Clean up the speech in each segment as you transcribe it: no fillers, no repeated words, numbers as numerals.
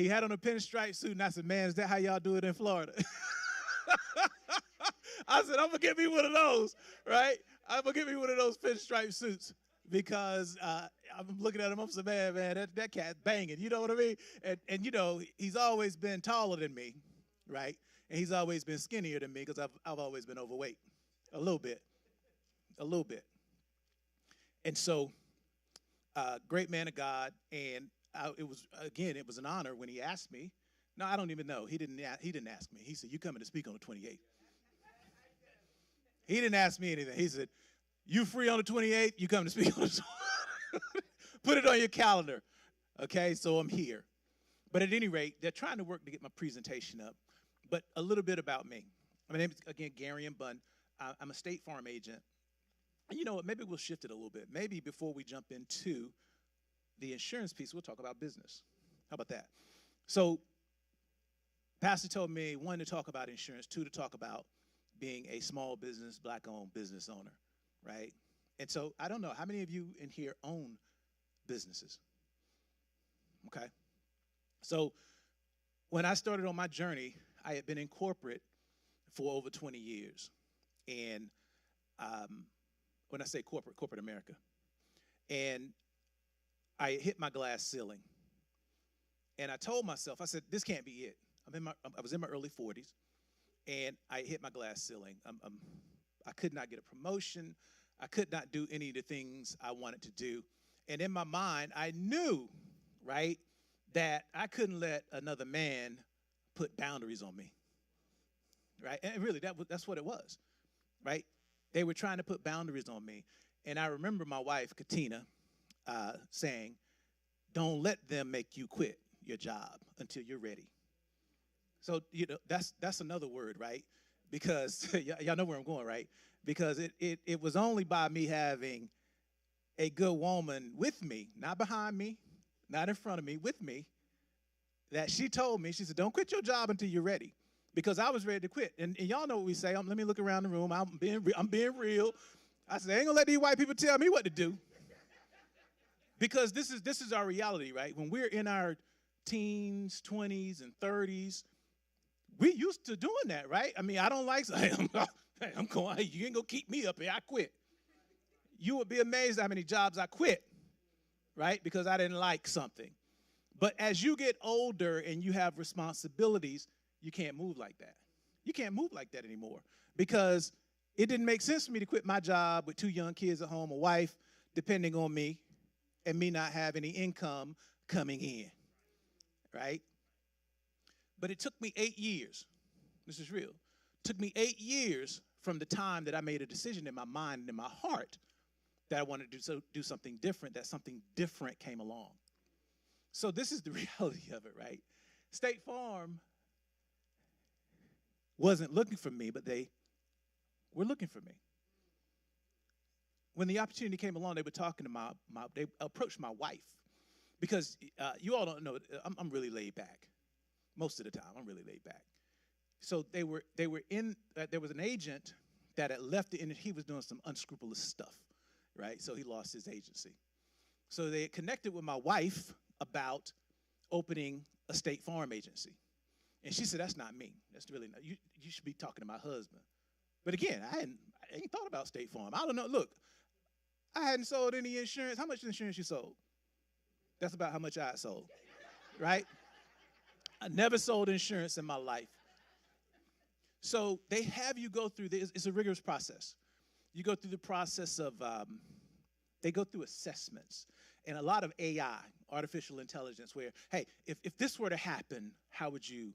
He had on a pinstripe suit, and I said, man, is that how y'all do it in Florida? I said, I'm going to get me one of those, right? I'm going to get me one of those pinstripe suits because I'm looking at him, I'm saying, man, that cat's banging. You know what I mean? And, you know, he's always been taller than me, right? And he's always been skinnier than me because I've always been overweight, a little bit. And so, great man of God, and it was an honor when he asked me. No, I don't even know. He didn't ask me. He said, you coming to speak on the 28th. He didn't ask me anything. He said, you free on the 28th? You come to speak on the 28th. Put it on your calendar. Okay, so I'm here. But at any rate, they're trying to work to get my presentation up. But a little bit about me. My name is, again, Gary and Bunn. I'm a State Farm agent. And you know what? Maybe we'll shift it a little bit. Maybe before we jump into the insurance piece, we'll talk about business. How about that? So, Pastor told me, one, to talk about insurance, two, to talk about being a small business, black-owned business owner, right? And so, I don't know, how many of you in here own businesses? Okay. So, when I started on my journey, I had been in corporate for over 20 years. And when I say corporate America. And I hit my glass ceiling. And I told myself, I said, this can't be it. I was in my early 40s, and I hit my glass ceiling. I could not get a promotion. I could not do any of the things I wanted to do. And in my mind, I knew, right, that I couldn't let another man put boundaries on me, right? And really, that's what it was, right? They were trying to put boundaries on me. And I remember my wife, Katina, saying, don't let them make you quit your job until you're ready. So, you know, that's another word, right? Because y'all know where I'm going, right? Because it was only by me having a good woman with me, not behind me, not in front of me, with me, that she told me, she said, don't quit your job until you're ready. Because I was ready to quit. And y'all know what we say. Let me look around the room. I'm being real. I said, I ain't going to let these white people tell me what to do. Because this is our reality, right? When we're in our teens, 20s, and 30s, we used to doing that, right? I mean, I don't like, I'm going, hey, you ain't going to keep me up here. I quit. You would be amazed how many jobs I quit, right? Because I didn't like something. But as you get older and you have responsibilities, you can't move like that. You can't move like that anymore because it didn't make sense for me to quit my job with 2 young kids at home, a wife depending on me, and me not have any income coming in, right? But it took me 8 years. This is real. It took me 8 years from the time that I made a decision in my mind and in my heart that I wanted to do something different, that something different came along. So this is the reality of it, right? State Farm wasn't looking for me, but they were looking for me. When the opportunity came along, they were talking to they approached my wife because you all don't know, I'm really laid back. Most of the time, I'm really laid back. So they were in, there was an agent that had left the industry. He was doing some unscrupulous stuff, right? So he lost his agency. So they had connected with my wife about opening a State Farm agency. And she said, that's not me. That's really not, you should be talking to my husband. But again, I ain't thought about State Farm. I don't know. Look, I hadn't sold any insurance. How much insurance you sold? That's about how much I had sold, right? I never sold insurance in my life. So they have you go through this. It's a rigorous process. You go through the process of, they go through assessments and a lot of AI, artificial intelligence, where, hey, if this were to happen, how would you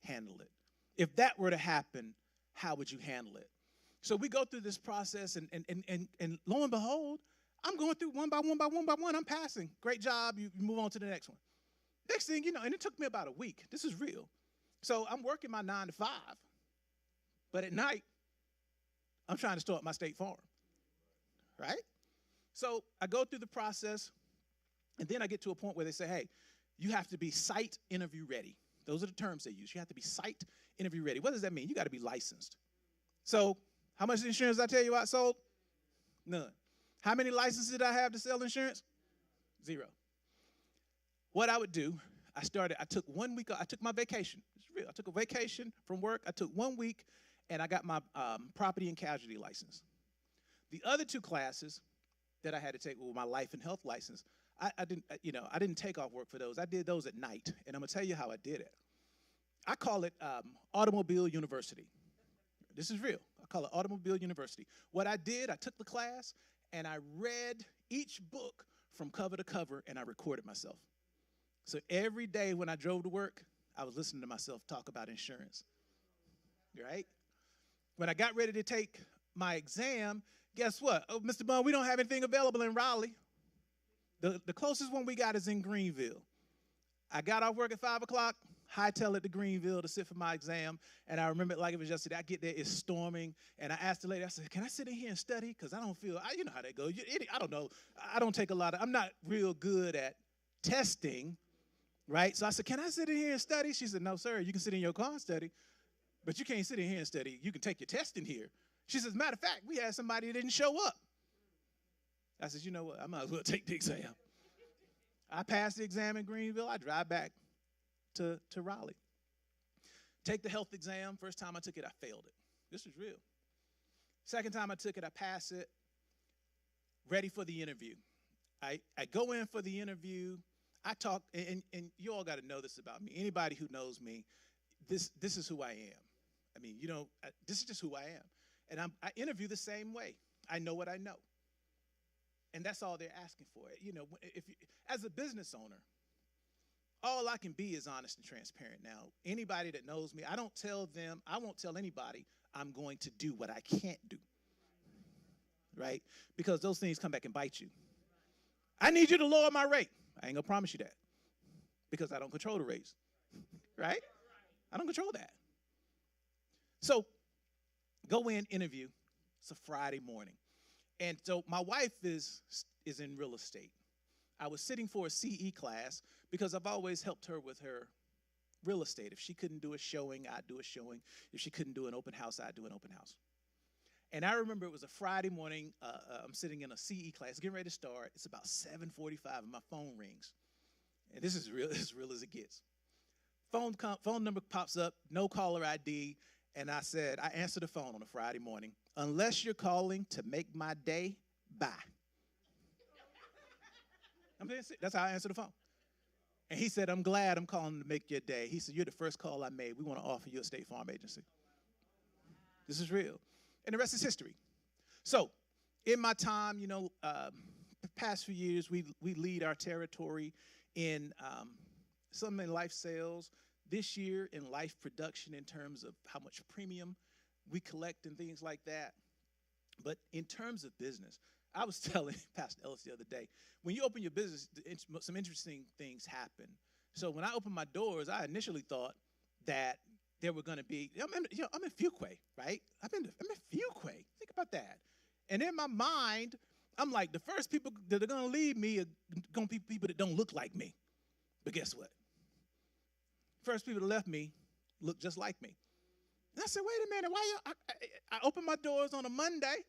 handle it? If that were to happen, how would you handle it? So we go through this process, and lo and behold, I'm going through one by one, I'm passing. Great job, you move on to the next one. Next thing you know, and it took me about a week. This is real. So I'm working my 9 to 5, but at night, I'm trying to start my State Farm, right? So I go through the process, and then I get to a point where they say, hey, you have to be site interview ready. Those are the terms they use. You have to be site interview ready. What does that mean? You got to be licensed. So how much insurance did I tell you I sold? None. How many licenses did I have to sell insurance? 0. What I would do, I took 1 week, I took my vacation. It's real. I took a vacation from work. I took 1 week, and I got my property and casualty license. The other 2 classes that I had to take were my life and health license. I didn't take off work for those. I did those at night, and I'm gonna tell you how I did it. I call it Automobile University. This is real. I call it Automobile University. What I did, I took the class, and I read each book from cover to cover, and I recorded myself. So every day when I drove to work, I was listening to myself talk about insurance, right? When I got ready to take my exam, guess what? Oh, Mr. Bond, we don't have anything available in Raleigh. The closest one we got is in Greenville. I got off work at 5 o'clock, hightail it to Greenville to sit for my exam, and I remember it like it was yesterday. I get there, it's storming, and I asked the lady, I said, can I sit in here and study? Because I don't feel, you know how that goes. I don't know. I don't take a lot of, I'm not real good at testing, right? So I said, can I sit in here and study? She said, no, sir, you can sit in your car and study, but you can't sit in here and study. You can take your test in here. She says, matter of fact, we had somebody that didn't show up. I said, you know what? I might as well take the exam. I passed the exam in Greenville. I drive back to Raleigh. Take the health exam. First time I took it, I failed it. This is real. Second time I took it, I passed it. Ready for the interview. I go in for the interview. I talk, and you all got to know this about me. Anybody who knows me, this is who I am. I mean, this is just who I am. And I interview the same way. I know what I know. And that's all they're asking for. As a business owner, all I can be is honest and transparent. Now, anybody that knows me, I won't tell anybody I'm going to do what I can't do, right? Because those things come back and bite you. I need you to lower my rate. I ain't gonna promise you that because I don't control the rates, right? I don't control that. So go in, interview. It's a Friday morning. And so my wife is in real estate. I was sitting for a CE class because I've always helped her with her real estate. If she couldn't do a showing, I'd do a showing. If she couldn't do an open house, I'd do an open house. And I remember it was a Friday morning. I'm sitting in a CE class, getting ready to start. It's about 7:45, and my phone rings. And this is real, as real as it gets. Phone number pops up, no caller ID. And I said, I answered the phone on a Friday morning. Unless you're calling to make my day, bye. That's how I answered the phone. And he said, I'm glad I'm calling to make your day. He said, you're the first call I made. We want to offer you a State Farm agency. This is real. And the rest is history. So in my time, the past few years, we lead our territory in some in life sales. This year in life production in terms of how much premium we collect and things like that. But in terms of business, I was telling Pastor Ellis the other day, when you open your business, some interesting things happen. So when I opened my doors, I initially thought that there were going to be, I'm in Fuquay, right? I'm in Fuquay. Think about that. And in my mind, I'm like, the first people that are going to leave me are going to be people that don't look like me. But guess what? First people that left me looked just like me. And I said, wait a minute, I opened my doors on a Monday.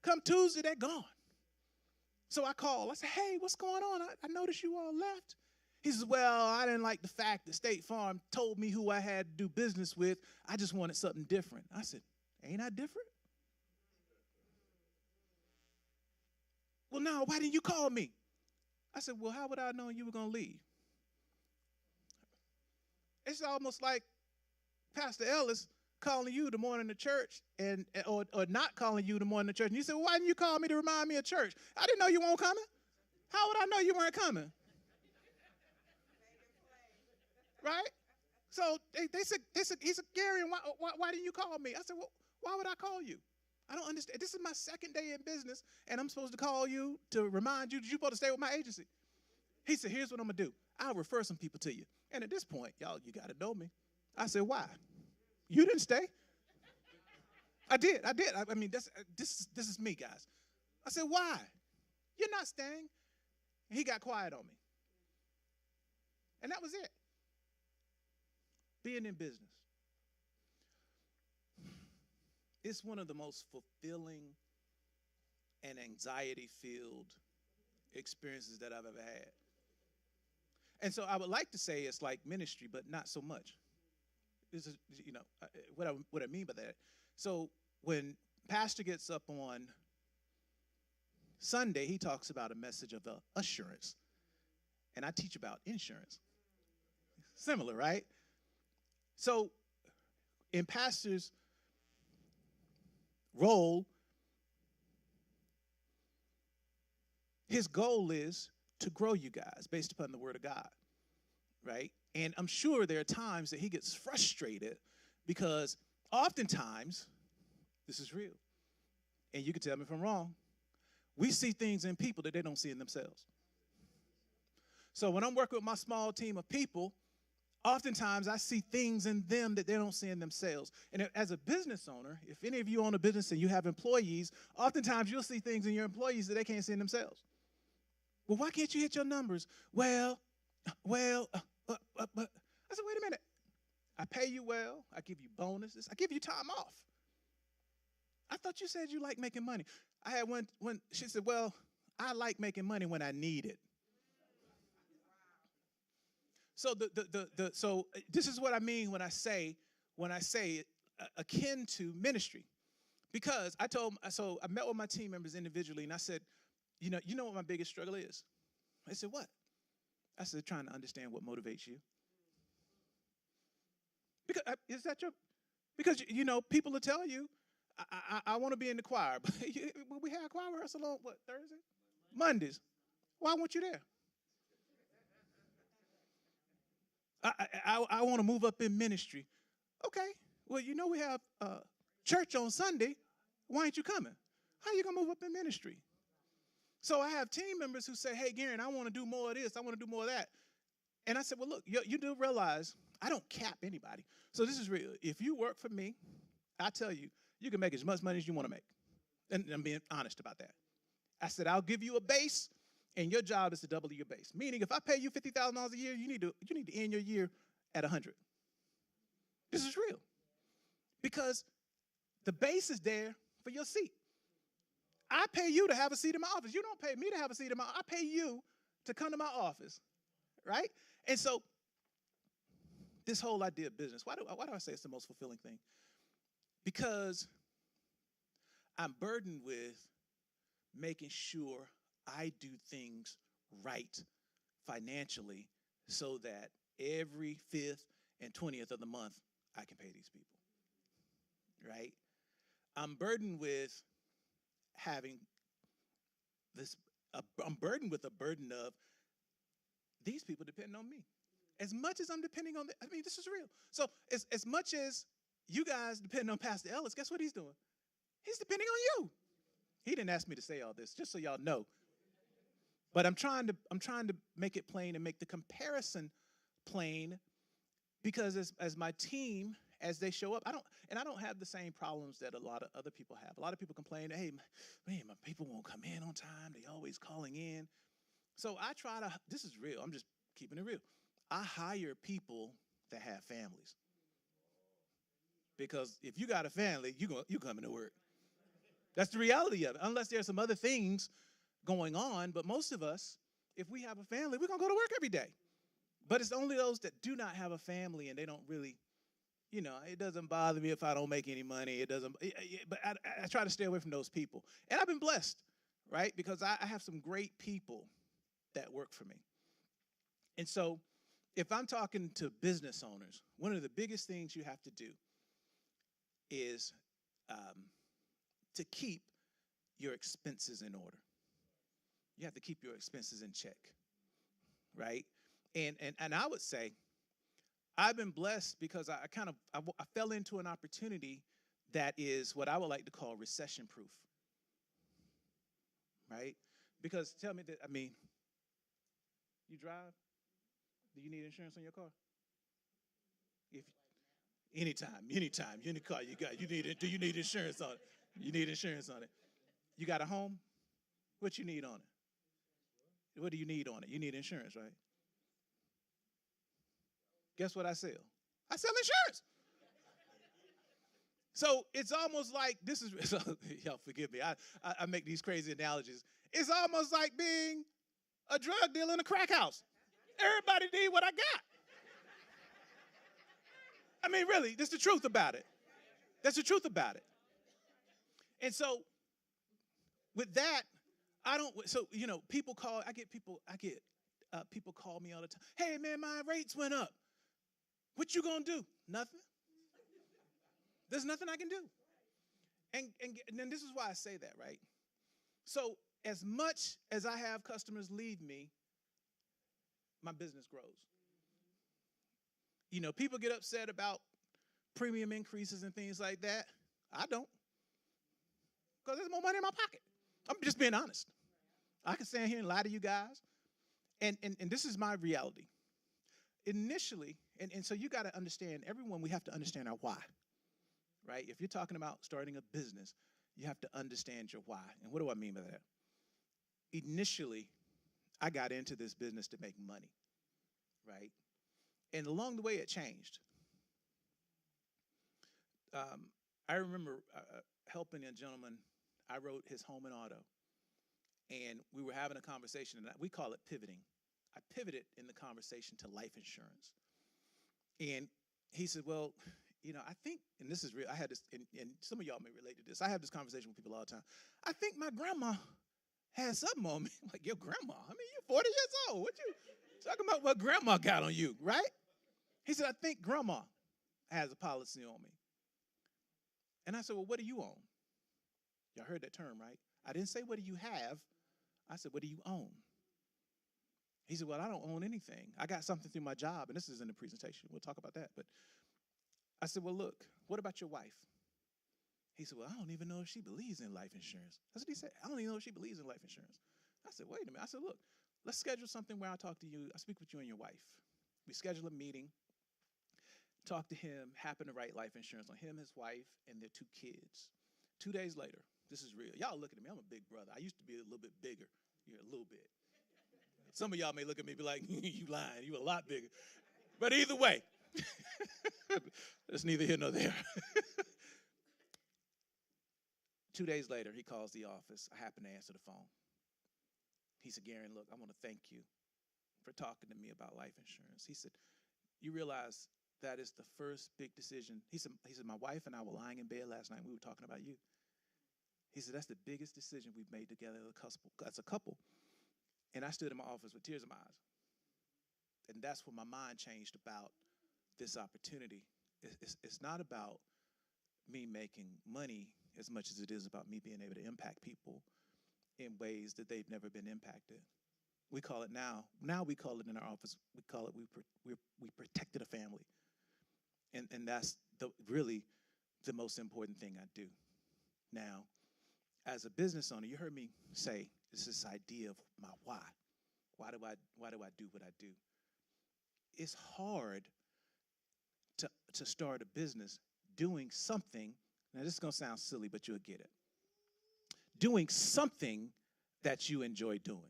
Come Tuesday, they're gone. So I called. I said, hey, what's going on? I noticed you all left. He says, well, I didn't like the fact that State Farm told me who I had to do business with. I just wanted something different. I said, ain't I different? Well, no, why didn't you call me? I said, well, how would I know you were going to leave? It's almost like Pastor Ellis calling you the morning of church or not calling you the morning of church. And you said, well, why didn't you call me to remind me of church? I didn't know you weren't coming. How would I know you weren't coming? Right? So they said, he said, Gary, why didn't you call me? I said, well, why would I call you? I don't understand. This is my second day in business, and I'm supposed to call you to remind you that you're supposed to stay with my agency. He said, here's what I'm going to do. I'll refer some people to you. And at this point, y'all, you got to know me. I said, why? You didn't stay? I did. I mean, this is me, guys. I said, why? You're not staying. And he got quiet on me. And that was it. Being in business. It's one of the most fulfilling and anxiety-filled experiences that I've ever had. And so I would like to say it's like ministry, but not so much. This is, what I mean by that. So when pastor gets up on Sunday, he talks about a message of assurance, and I teach about insurance. Similar, right? So in pastor's role, his goal is to grow you guys based upon the word of God, right? And I'm sure there are times that he gets frustrated because oftentimes, this is real, and you can tell me if I'm wrong, we see things in people that they don't see in themselves. So when I'm working with my small team of people, oftentimes I see things in them that they don't see in themselves. And as a business owner, if any of you own a business and you have employees, oftentimes you'll see things in your employees that they can't see in themselves. Well, why can't you hit your numbers? But I said, wait a minute. I pay you well. I give you bonuses. I give you time off. I thought you said you like making money. I had one she said, well, I like making money when I need it. So so this is what I mean when I say it, akin to ministry. Because I met with my team members individually and I said, you know what my biggest struggle is? I said, what? I said, trying to understand what motivates you. Because because people will tell you, I want to be in the choir, but we had a choir rehearsal on what, Thursday? Mondays. Why weren't you there? I want to move up in ministry. Okay, well, we have church on Sunday. Why ain't you coming? How are you going to move up in ministry? So I have team members who say, hey, Garen, I want to do more of this. I want to do more of that. And I said, well, look, you do realize I don't cap anybody. So this is real. If you work for me, I tell you, you can make as much money as you want to make. And I'm being honest about that. I said, I'll give you a base, and your job is to double your base. Meaning, if I pay you $50,000 a year, you need to end your year at 100. This is real. Because the base is there for your seat. I pay you to have a seat in my office. You don't pay me to have a seat in my office. I pay you to come to my office, right? And so this whole idea of business, why do I say it's the most fulfilling thing? Because I'm burdened with making sure I do things right financially so that every 5th and 20th of the month I can pay these people, right? I'm burdened with having this, I'm burdened with a burden of these people depending on me. As much as I'm depending on, this is real. So as much as you guys depend on Pastor Ellis, guess what he's doing? He's depending on you. He didn't ask me to say all this, just so y'all know. But I'm trying to make it plain and make the comparison plain, because as my team, as they show up, I don't have the same problems that a lot of other people have. A lot of people complain, hey, man, my people won't come in on time. They always calling in. So I try to, this is real. I'm just keeping it real. I hire people that have families. Because if you got a family, you coming to work. That's the reality of it, unless there's some other things going on. But most of us, if we have a family, we're going to go to work every day. But it's only those that do not have a family and they don't really, it doesn't bother me if I don't make any money. It doesn't, but I try to stay away from those people. And I've been blessed, right? Because I have some great people that work for me. And so if I'm talking to business owners, one of the biggest things you have to do is to keep your expenses in order. You have to keep your expenses in check, right? And I would say I've been blessed because I fell into an opportunity that is what I would like to call recession-proof, right? Because tell me that, you drive? Do you need insurance on your car? Anytime, you in the car, do you need insurance on it? You need insurance on it. You got a home? What you need on it? What do you need on it? You need insurance, right? Guess what I sell? I sell insurance. So it's almost like, y'all forgive me, I make these crazy analogies. It's almost like being a drug dealer in a crack house. Everybody need what I got. I mean, really, that's the truth about it. That's the truth about it. And so with that, I don't. So people call. I get people call me all the time. Hey man, my rates went up. What you gonna do? Nothing. There's nothing I can do. And then this is why I say that, right? So as much as I have customers leave me, my business grows. People get upset about premium increases and things like that. I don't, because there's more money in my pocket. I'm just being honest. I can stand here and lie to you guys. And this is my reality. Initially, and so you got to understand, everyone, we have to understand our why, right? If you're talking about starting a business, you have to understand your why. And what do I mean by that? Initially, I got into this business to make money, right? And along the way, it changed. I remember helping a gentleman. I wrote his home and auto, and we were having a conversation, and we call it pivoting. I pivoted in the conversation to life insurance. And he said, well, I think, and this is real, I had this, and some of y'all may relate to this. I have this conversation with people all the time. I think my grandma had something on me. I'm like, your grandma? I mean, you're 40 years old. What you talking about what grandma got on you, right? He said, I think grandma has a policy on me. And I said, well, what do you own? Y'all heard that term, right? I didn't say, what do you have? I said, what do you own? He said, well, I don't own anything. I got something through my job, and this is in the presentation. We'll talk about that. But I said, well, look, what about your wife? He said, well, I don't even know if she believes in life insurance. That's what he said. I don't even know if she believes in life insurance. I said, wait a minute. I said, look, let's schedule something where I talk to you. I speak with you and your wife. We schedule a meeting, talk to him, happen to write life insurance on him, his wife, and their 2 kids. 2 days later, this is real. Y'all looking at me. I'm a big brother. I used to be a little bit bigger. You're a little bit. Some of y'all may look at me and be like, you lying. You a lot bigger. But either way, it's neither here nor there. 2 days later, he calls the office. I happen to answer the phone. He said, Garen, look, I want to thank you for talking to me about life insurance. He said, you realize that is the first big decision. He said, my wife and I were lying in bed last night. We were talking about you. He said, that's the biggest decision we've made together as a couple. And I stood in my office with tears in my eyes. And that's when my mind changed about this opportunity. It's not about me making money as much as it is about me being able to impact people in ways that they've never been impacted. We call it now we call it in our office, we call it we protected a family. And that's really the most important thing I do. Now, as a business owner, you heard me say, it's this idea of my why. Why do I do what I do? It's hard to start a business doing something. Now, this is going to sound silly, but you'll get it. Doing something that you enjoy doing.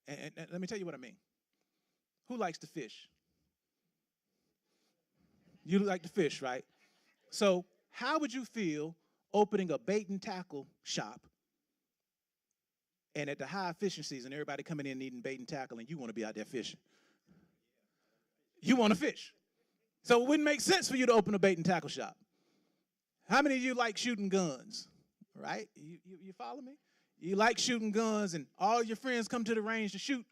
And let me tell you what I mean. Who likes to fish? You like to fish, right? So how would you feel opening a bait and tackle shop, and at the high fishing season, everybody coming in needing bait and tackle, and you want to be out there fishing? You want to fish. So it wouldn't make sense for you to open a bait and tackle shop. How many of you like shooting guns, right? You follow me? You like shooting guns, and all your friends come to the range to shoot,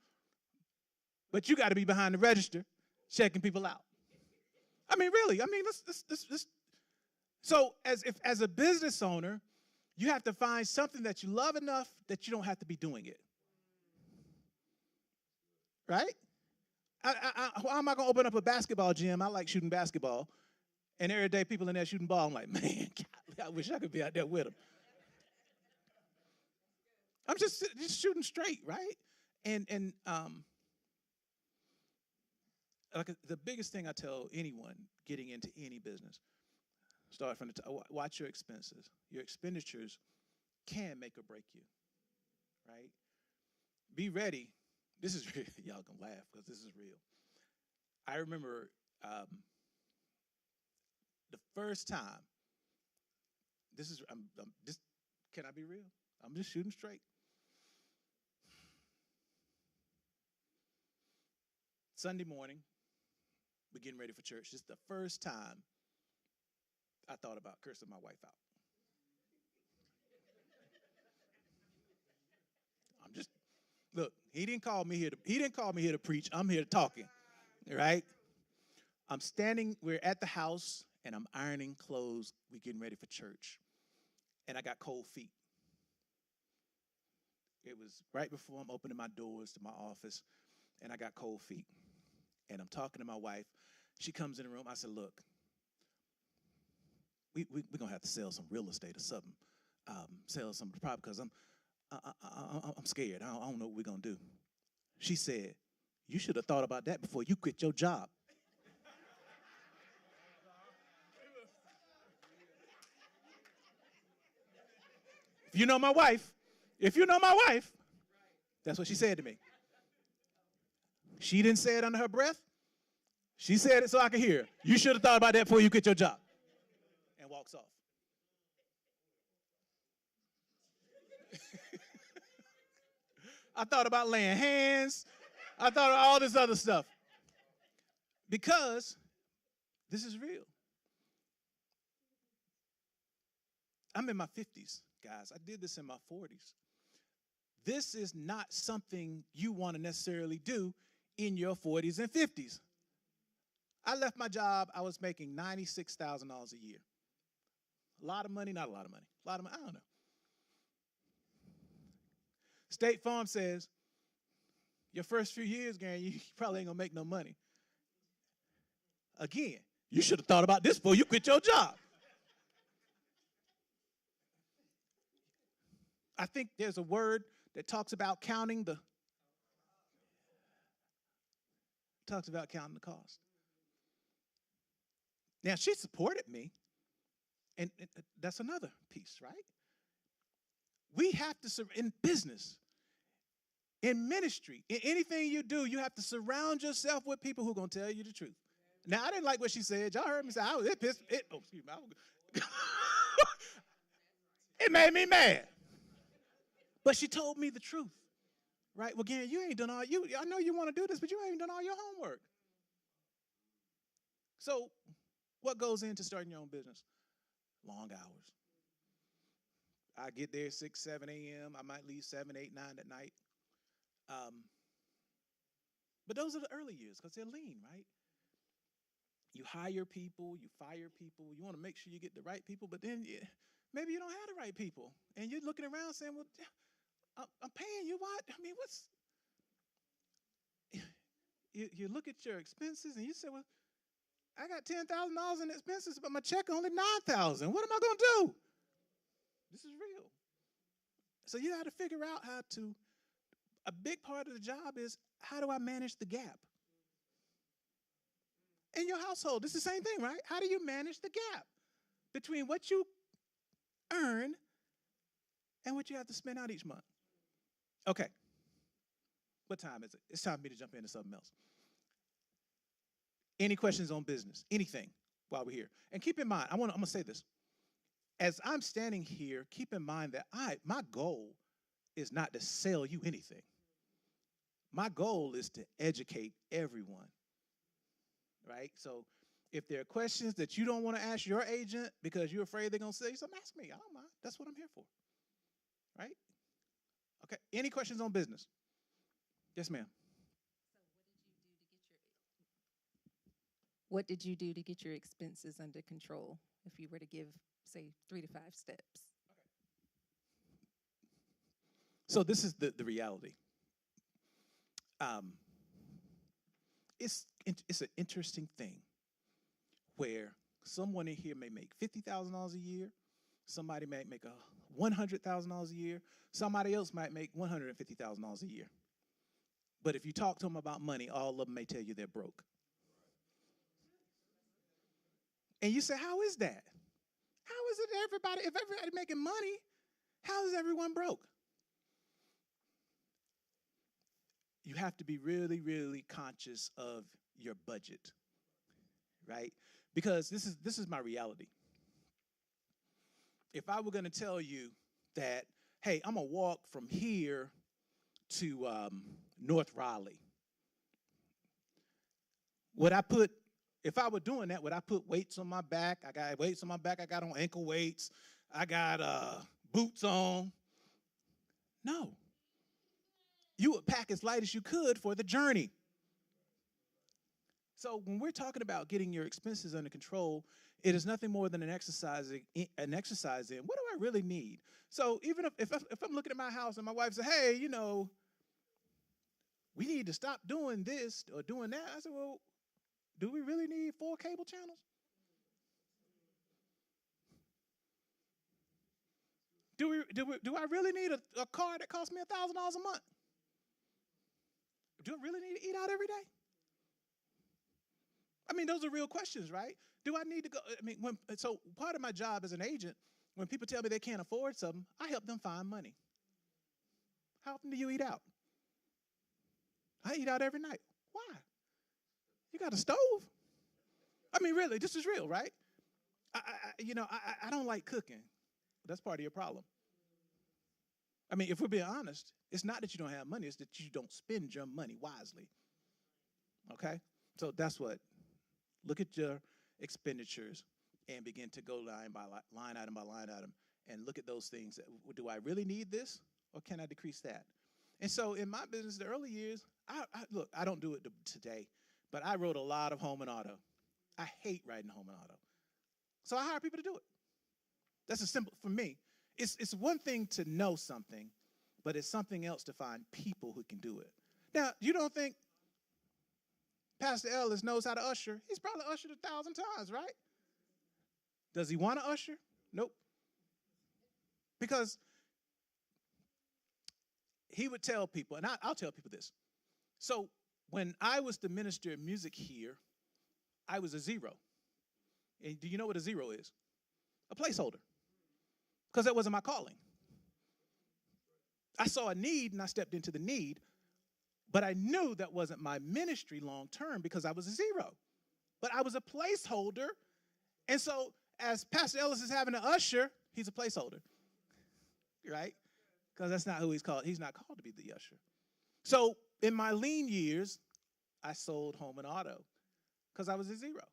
but you got to be behind the register checking people out. I mean, really, let's. So as a business owner, you have to find something that you love enough that you don't have to be doing it. Right? How am I going to open up a basketball gym? I like shooting basketball. And every day people in there shooting ball. I'm like, man, I wish I could be out there with them. I'm just shooting straight, right? And like the biggest thing I tell anyone getting into any business, start from the top. Watch your expenses. Your expenditures can make or break you, right? Be ready. This is real. Y'all can laugh because this is real. I remember the first time. Can I be real? I'm just shooting straight. Sunday morning, we're getting ready for church. This is the first time I thought about cursing my wife out. I'm just look. He didn't call me here to preach. I'm here to talking, right? I'm standing. We're at the house, and I'm ironing clothes. We're getting ready for church, and I got cold feet. It was right before I'm opening my doors to my office, and I got cold feet. And I'm talking to my wife. She comes in the room. I said, look, we're going to have to sell some real estate or something. Sell some property because I'm scared. I don't know what we're going to do. She said, you should have thought about that before you quit your job. If you know my wife, that's what she said to me. She didn't say it under her breath. She said it so I could hear. You should have thought about that before you quit your job. And walks off. I thought about laying hands. I thought of all this other stuff. Because this is real. I'm in my 50s, guys. I did this in my 40s. This is not something you want to necessarily do in your 40s and 50s. I left my job. I was making $96,000 a year. A lot of money, not a lot of money. A lot of money, I don't know. State Farm says, your first few years, Gary, you probably ain't going to make no money. Again, you should have thought about this before you quit your job. I think there's a word that talks about counting the cost. Now, she supported me, and that's another piece, right? We have to, in business, in ministry, in anything you do, you have to surround yourself with people who are going to tell you the truth. Now, I didn't like what she said. Y'all heard me say, it made me mad. But she told me the truth, right? Well, Gary, you ain't done all, I know you want to do this, but you ain't done all your homework. So what goes into starting your own business? Long hours. I get there 6, 7 a.m. I might leave 7, 8, 9 at night. But those are the early years because they're lean, right? You hire people, you fire people. You want to make sure you get the right people, but then maybe you don't have the right people. And you're looking around saying, well, I'm paying you what? I mean, what's... You look at your expenses and you say, well, I got $10,000 in expenses, but my check only $9,000. What am I going to do? This is real. So you got to figure out how to, a big part of the job is, how do I manage the gap? In your household, it's the same thing, right? How do you manage the gap between what you earn and what you have to spend out each month? Okay. What time is it? It's time for me to jump into something else. Any questions on business? Anything while we're here? And keep in mind, I'm going to say this. As I'm standing here, keep in mind that my goal is not to sell you anything. My goal is to educate everyone, right? So if there are questions that you don't want to ask your agent because you're afraid they're going to say something, ask me. I don't mind. That's what I'm here for, right? Okay, any questions on business? Yes, ma'am. What did you do to get your expenses under control? If you were to give, say, 3 to 5 steps. Okay. So this is the reality. It's an interesting thing where someone in here may make $50,000 a year, somebody might make $100,000 a year, somebody else might make $150,000 a year. But if you talk to them about money, all of them may tell you they're broke. And you say, how is that? How is it if everybody making money, how is everyone broke? You have to be really, really conscious of your budget, right? Because this is my reality. If I were going to tell you that, hey, I'm going to walk from here to North Raleigh, Would I put, if I were doing that, would I put weights on my back? I got weights on my back. I got on ankle weights. I got boots on. No. You would pack as light as you could for the journey. So when we're talking about getting your expenses under control, it is nothing more than an exercise in what do I really need? So even if I'm looking at my house and my wife says, hey, we need to stop doing this or doing that. I said, well, do we really need 4 cable channels? Do I really need a car that costs me $1,000 a month? Do I really need to eat out every day? I mean, those are real questions, right? Do I need to go? I mean, so part of my job as an agent, when people tell me they can't afford something, I help them find money. How often do you eat out? I eat out every night. Why? You got a stove? I mean, really, this is real, right? I don't like cooking. That's part of your problem. I mean, if we're being honest, it's not that you don't have money, it's that you don't spend your money wisely. Okay? So that's what. Look at your expenditures and begin to go line item by line item and look at those things. Do I really need this or can I decrease that? And so in my business, the early years, look, I don't do it today, but I wrote a lot of home and auto. I hate writing home and auto. So I hire people to do it. That's a simple, for me, it's one thing to know something, but it's something else to find people who can do it. Now, you don't think Pastor Ellis knows how to usher? He's probably ushered 1,000 times, right? Does he want to usher? Nope. Because he would tell people, and I'll tell people this. So when I was the minister of music here, I was a zero. And do you know what a zero is? A placeholder. Because that wasn't my calling. I saw a need and I stepped into the need, but I knew that wasn't my ministry long term because I was a zero. But I was a placeholder. And so as Pastor Ellis is having an usher, he's a placeholder. Right? Because that's not who he's called. He's not called to be the usher. So in my lean years, I sold home and auto because I was a zero.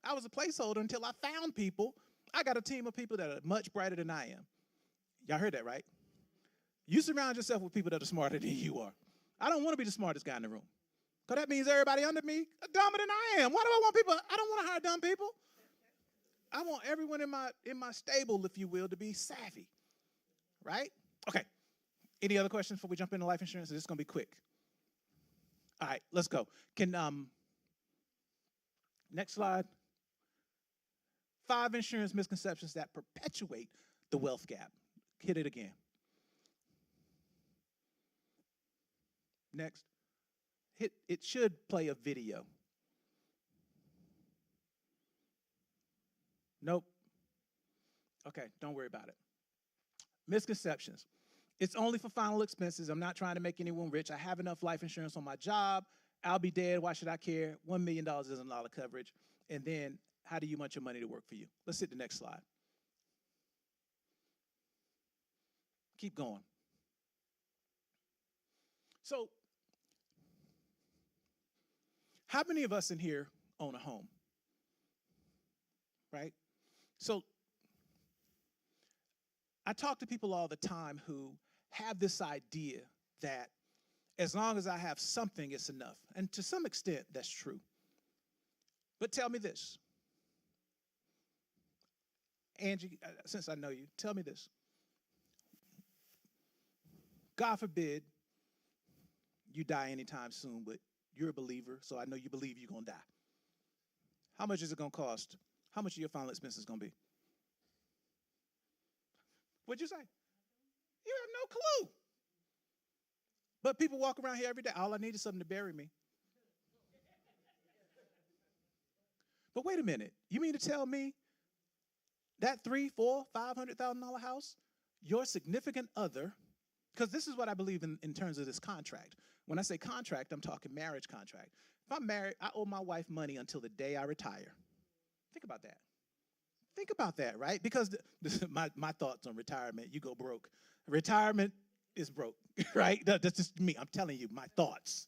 I was a placeholder until I found people. I got a team of people that are much brighter than I am. Y'all heard that, right? You surround yourself with people that are smarter than you are. I don't want to be the smartest guy in the room. Because that means everybody under me are dumber than I am. Why do I want people? I don't want to hire dumb people. I want everyone in my stable, if you will, to be savvy. Right? Okay. Any other questions before we jump into life insurance? This is going to be quick. All right, let's go. Next slide. 5 insurance misconceptions that perpetuate the wealth gap. Hit it again. Next. It should play a video. Nope. Okay, don't worry about it. Misconceptions. It's only for final expenses. I'm not trying to make anyone rich. I have enough life insurance on my job. I'll be dead. Why should I care? $1 million isn't a lot of coverage. And then, how do you want your money to work for you? Let's hit the next slide. Keep going. So, how many of us in here own a home? Right? So, I talk to people all the time who have this idea that as long as I have something, it's enough. And to some extent, that's true. But tell me this. Angie, since I know you, tell me this. God forbid you die anytime soon, but you're a believer, so I know you believe you're going to die. How much is it going to cost? How much of your final expenses going to be? What'd you say? You have no clue. But people walk around here every day. All I need is something to bury me. But wait a minute. You mean to tell me that $300,000, $400,000, $500,000 house, your significant other, because this is what I believe in terms of this contract. When I say contract, I'm talking marriage contract. If I'm married, I owe my wife money until the day I retire. Think about that. Think about that, right? Because my thoughts on retirement, you go broke. Retirement is broke, right? That's just me. I'm telling you my thoughts.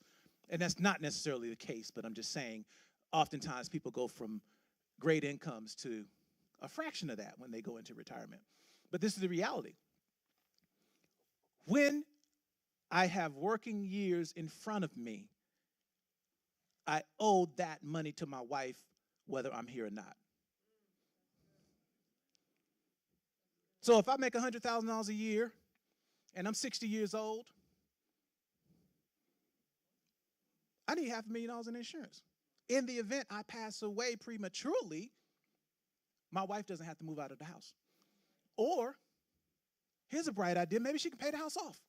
And that's not necessarily the case, but I'm just saying oftentimes people go from great incomes to a fraction of that when they go into retirement. But this is the reality. When I have working years in front of me, I owe that money to my wife, whether I'm here or not. So if I make $100,000 a year and I'm 60 years old, I need $500,000 in insurance. In the event I pass away prematurely, my wife doesn't have to move out of the house. Or, here's a bright idea, maybe she can pay the house off.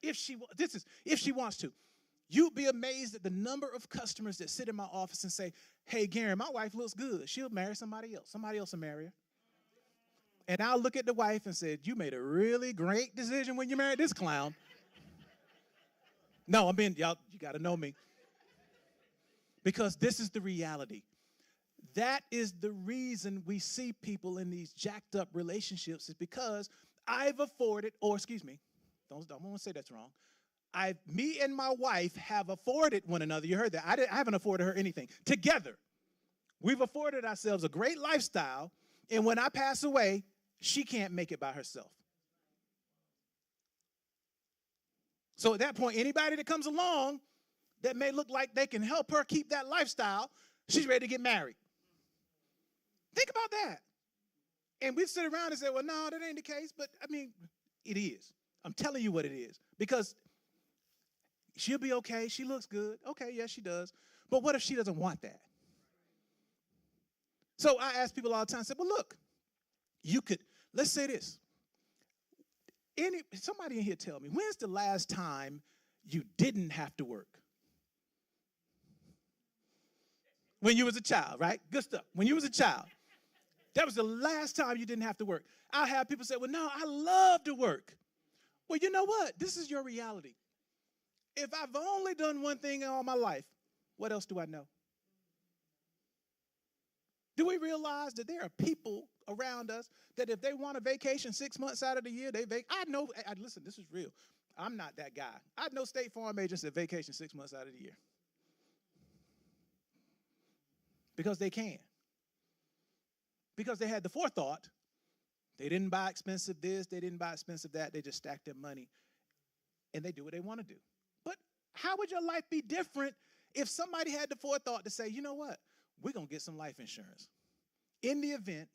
If she wants to. You'd be amazed at the number of customers that sit in my office and say, hey, Gary, my wife looks good. She'll marry somebody else. Somebody else will marry her. And I'll look at the wife and say, you made a really great decision when you married this clown. No, y'all, you got to know me. Because this is the reality. That is the reason we see people in these jacked up relationships, is because I've afforded, or excuse me, don't want to say that's wrong. Me and my wife have afforded one another. You heard that. I haven't afforded her anything. Together, we've afforded ourselves a great lifestyle, and when I pass away, she can't make it by herself. So at that point, anybody that comes along that may look like they can help her keep that lifestyle, she's ready to get married. Think about that. And we sit around and say, well, no, that ain't the case. But, I mean, it is. I'm telling you what it is. Because she'll be okay. She looks good. Okay, yes, she does. But what if she doesn't want that? So I ask people all the time, I say, well, look, let's say this. Somebody in here tell me, when's the last time you didn't have to work? When you was a child, right? Good stuff. When you was a child. That was the last time you didn't have to work. I have people say, well, no, I love to work. Well, you know what? This is your reality. If I've only done one thing in all my life, what else do I know? Do we realize that there are people around us that if they want a vacation 6 months out of the year, listen, this is real. I'm not that guy. I know State Farm agents that vacation 6 months out of the year. Because they can. Because they had the forethought. They didn't buy expensive this, they didn't buy expensive that. They just stacked their money. And they do what they want to do. But how would your life be different if somebody had the forethought to say, you know what? We're going to get some life insurance. In the event,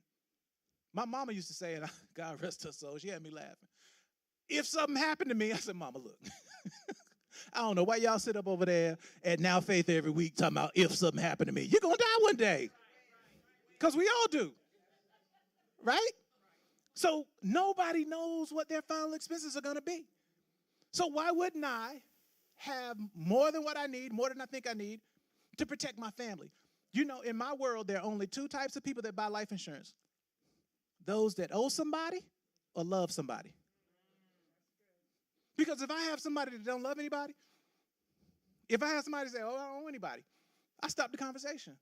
my mama used to say, and God rest her soul, she had me laughing. If something happened to me, I said, Mama, look. I don't know why y'all sit up over there at Now Faith every week talking about if something happened to me. You're going to die one day. Because we all do. Right? So nobody knows what their final expenses are going to be. So why wouldn't I have more than what I need, more than I think I need, to protect my family? You know, in my world, there are only two types of people that buy life insurance. Those that owe somebody or love somebody. Because if I have somebody that don't love anybody, if I have somebody say, oh, I don't owe anybody, I stop the conversation.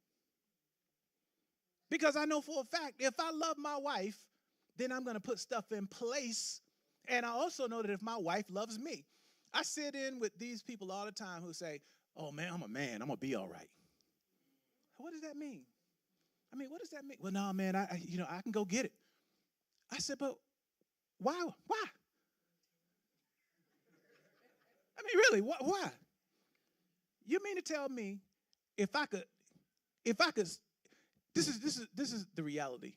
Because I know for a fact, if I love my wife, then I'm going to put stuff in place. And I also know that if my wife loves me, I sit in with these people all the time who say, oh, man, I'm a man. I'm going to be all right. What does that mean? I mean, what does that mean? Well, no, man, I can go get it. I said, but why? Why? I mean, really, why? You mean to tell me if I could, this is the reality.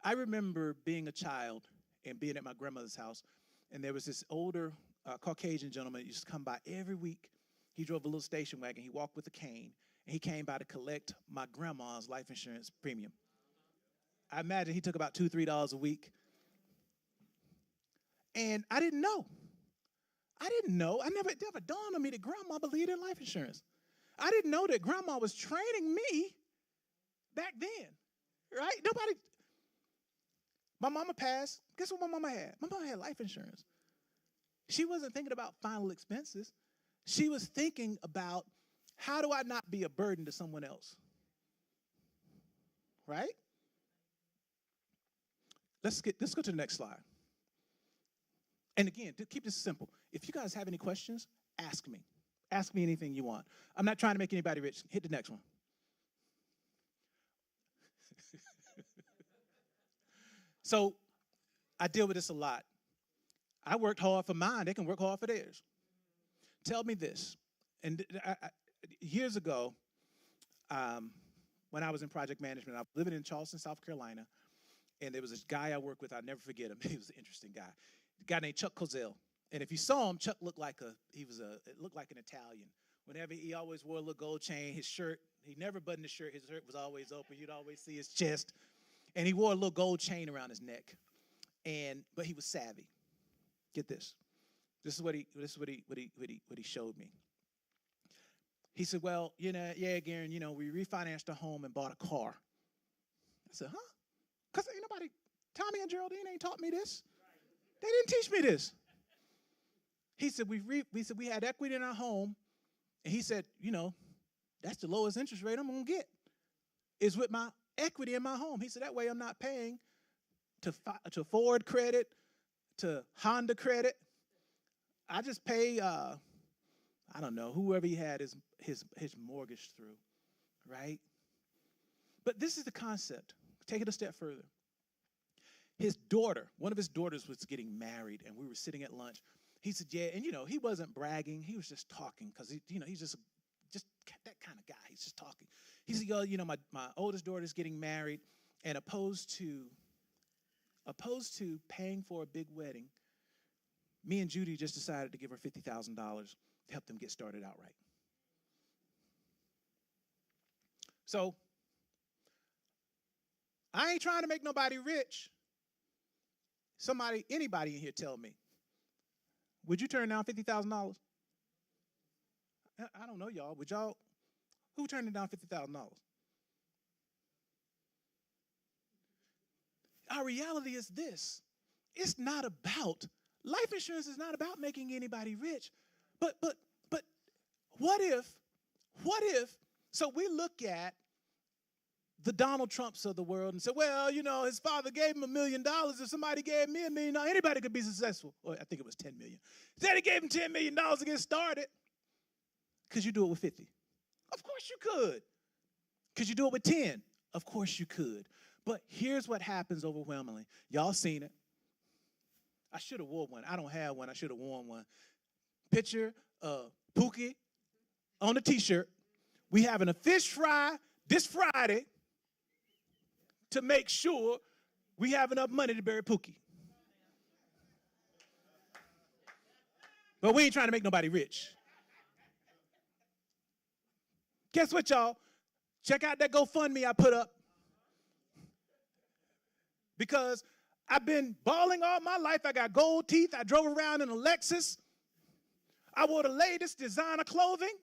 I remember being a child and being at my grandmother's house, and there was this older Caucasian gentleman that used to come by every week. He drove a little station wagon. He walked with a cane, and he came by to collect my grandma's life insurance premium. I imagine he took about $2, $3 a week. And I didn't know. It never dawned on me that grandma believed in life insurance. I didn't know that grandma was training me back then, right? My mama passed. Guess what my mama had? My mama had life insurance. She wasn't thinking about final expenses. She was thinking about, how do I not be a burden to someone else? Right? Let's go to the next slide. And again, to keep this simple, if you guys have any questions, ask me. Ask me anything you want. I'm not trying to make anybody rich. Hit the next one. So I deal with this a lot. I worked hard for mine. They can work hard for theirs. Tell me this. And years ago, when I was in project management, I was living in Charleston, South Carolina, and there was this guy I worked with. I'll never forget him. He was an interesting guy. A guy named Chuck Cozell. And if you saw him, Chuck looked like it looked like an Italian. Whenever he always wore a little gold chain, his shirt, he never buttoned his shirt. His shirt was always open. You'd always see his chest. And he wore a little gold chain around his neck. But he was savvy. Get this. This is what he showed me. He said, well, yeah, Garen, we refinanced a home and bought a car. I said, huh? Because ain't nobody, Tommy and Geraldine ain't taught me this. They didn't teach me this. He said, we had equity in our home. And he said, that's the lowest interest rate I'm going to get is with my equity in my home. He said, that way I'm not paying to Ford credit, to Honda credit. I just pay, I don't know, whoever he had his mortgage through, right? But this is the concept. Take it a step further. His daughter, one of his daughters was getting married, and we were sitting at lunch. He said, yeah, and he wasn't bragging. He was just talking because, he's just that kind of guy. He's just talking. He said, my oldest daughter's getting married, and opposed to paying for a big wedding, me and Judy just decided to give her $50,000 to help them get started outright. So, I ain't trying to make nobody rich. Anybody in here tell me, would you turn down $50,000? I don't know, y'all. Would y'all? Who turned down $50,000? Our reality is this. It's not about, life insurance is not about making anybody rich. But what if, so we look at the Donald Trumps of the world and say, well, his father gave him $1 million. If somebody gave me $1 million, anybody could be successful. Or I think it was $10 million. Daddy gave him $10 million to get started. Could you do it with 50? Of course you could. Could you do it with 10? Of course you could. But here's what happens overwhelmingly. Y'all seen it. I should have worn one. I don't have one. I should have worn one. Picture of Pookie on the T-shirt. We having a fish fry this Friday to make sure we have enough money to bury Pookie. But we ain't trying to make nobody rich. Guess what, y'all? Check out that GoFundMe I put up. Because I've been balling all my life. I got gold teeth. I drove around in a Lexus. I wore the latest designer clothing.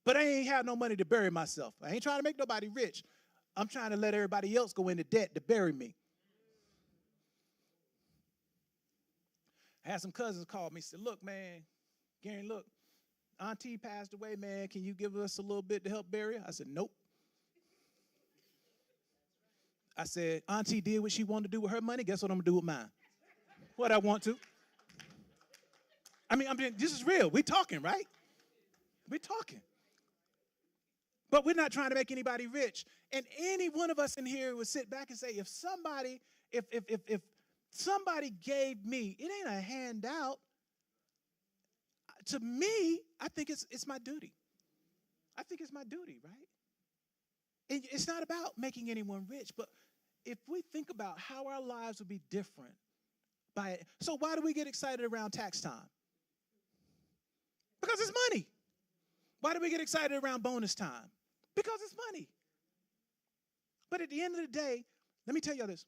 But I ain't have no money to bury myself. I ain't trying to make nobody rich. I'm trying to let everybody else go into debt to bury me. I had some cousins call me and said, look, man, Gary, look, Auntie passed away, man. Can you give us a little bit to help bury her? I said, nope. I said, Auntie did what she wanted to do with her money. Guess what I'm going to do with mine? What I want to. I mean, this is real. We're talking, right? We're talking. But we're not trying to make anybody rich. And any one of us in here would sit back and say, if somebody gave me, it ain't a handout. To me, I think it's my duty. I think it's my duty, right? And it's not about making anyone rich, but if we think about how our lives would be different by it. So why do we get excited around tax time? Because it's money. Why do we get excited around bonus time? Because it's money. But at the end of the day, let me tell you this.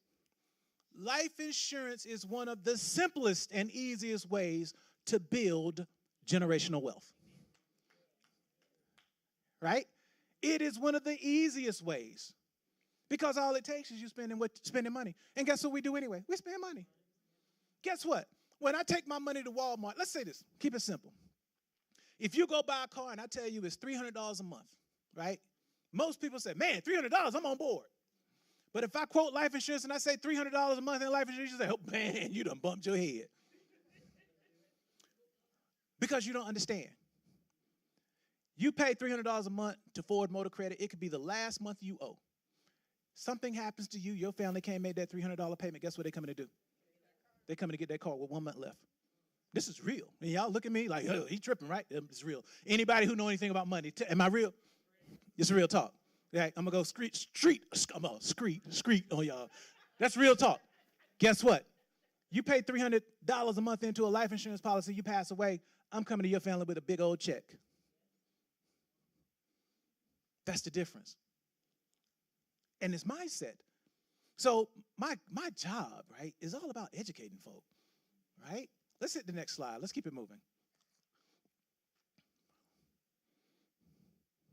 Life insurance is one of the simplest and easiest ways to build generational wealth. Right? It is one of the easiest ways. Because all it takes is you spending money. And guess what we do anyway? We spend money. Guess what? When I take my money to Walmart, let's say this. Keep it simple. If you go buy a car and I tell you it's $300 a month, right? Most people say, man, $300, I'm on board. But if I quote life insurance and I say $300 a month in life insurance, you say, oh, man, you done bumped your head. Because you don't understand. You pay $300 a month to Ford Motor Credit. It could be the last month you owe. Something happens to you. Your family can't make that $300 payment. Guess what they're coming to do? They're coming to get their car with 1 month left. This is real. And y'all look at me like, oh, he's tripping, right? It's real. Anybody who know anything about money, am I real? It's real talk. Yeah, I'm going to go street on y'all. That's real talk. Guess what? You pay $300 a month into a life insurance policy, you pass away, I'm coming to your family with a big old check. That's the difference. And it's mindset. So my job, right, is all about educating folk, right? Let's hit the next slide. Let's keep it moving.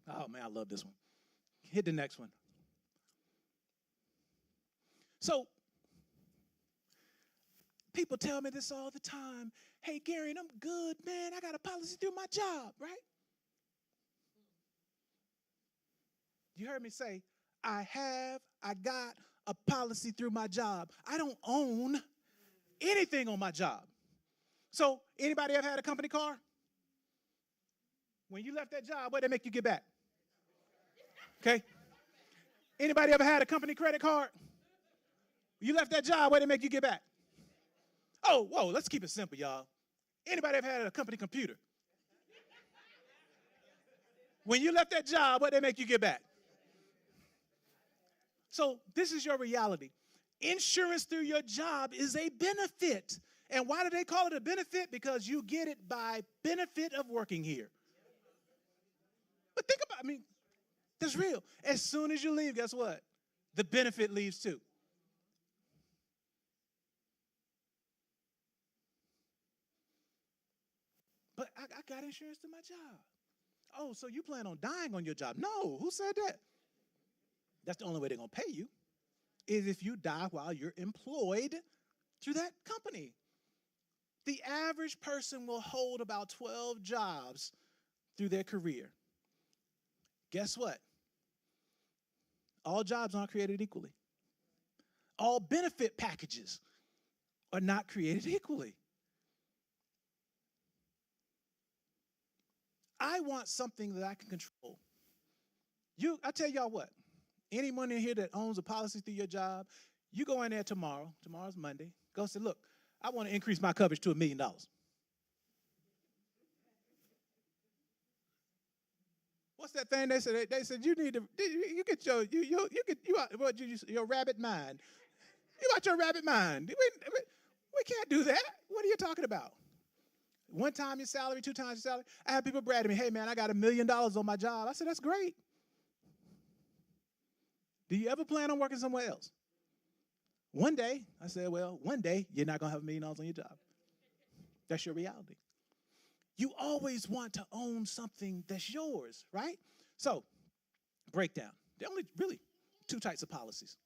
Oh, man, I love this one. Hit the next one. So people tell me this all the time. Hey, Gary, I'm good, man. I got a policy through my job, right? You heard me say, I got a policy through my job. I don't own anything on my job. So anybody ever had a company car? When you left that job, what did they make you get back? Okay? Anybody ever had a company credit card? You left that job, what did they make you get back? Oh, whoa, let's keep it simple, y'all. Anybody ever had a company computer? When you left that job, what did they make you get back? So this is your reality. Insurance through your job is a benefit. And why do they call it a benefit? Because you get it by benefit of working here. But think about, that's real. As soon as you leave, guess what? The benefit leaves too. But I got insurance through my job. Oh, so you plan on dying on your job? No, who said that? That's the only way they're going to pay you, is if you die while you're employed through that company. The average person will hold about 12 jobs through their career. Guess what? All jobs aren't created equally. All benefit packages are not created equally. I want something that I can control. I tell y'all what, anyone in here that owns a policy through your job, you go in there tomorrow's Monday, go say, look, I want to increase my coverage to $1 million. What's that thing they said? They said you need to, you get your rabbit mind. You got your rabbit mind. We can't do that. What are you talking about? 1 time your salary, 2 times your salary. I have people brag to me, hey, man, I got $1 million on my job. I said, that's great. Do you ever plan on working somewhere else? One day, I said, well, one day you're not going to have $1 million on your job. That's your reality. You always want to own something that's yours, right? So, breakdown. There are only really 2 types of policies.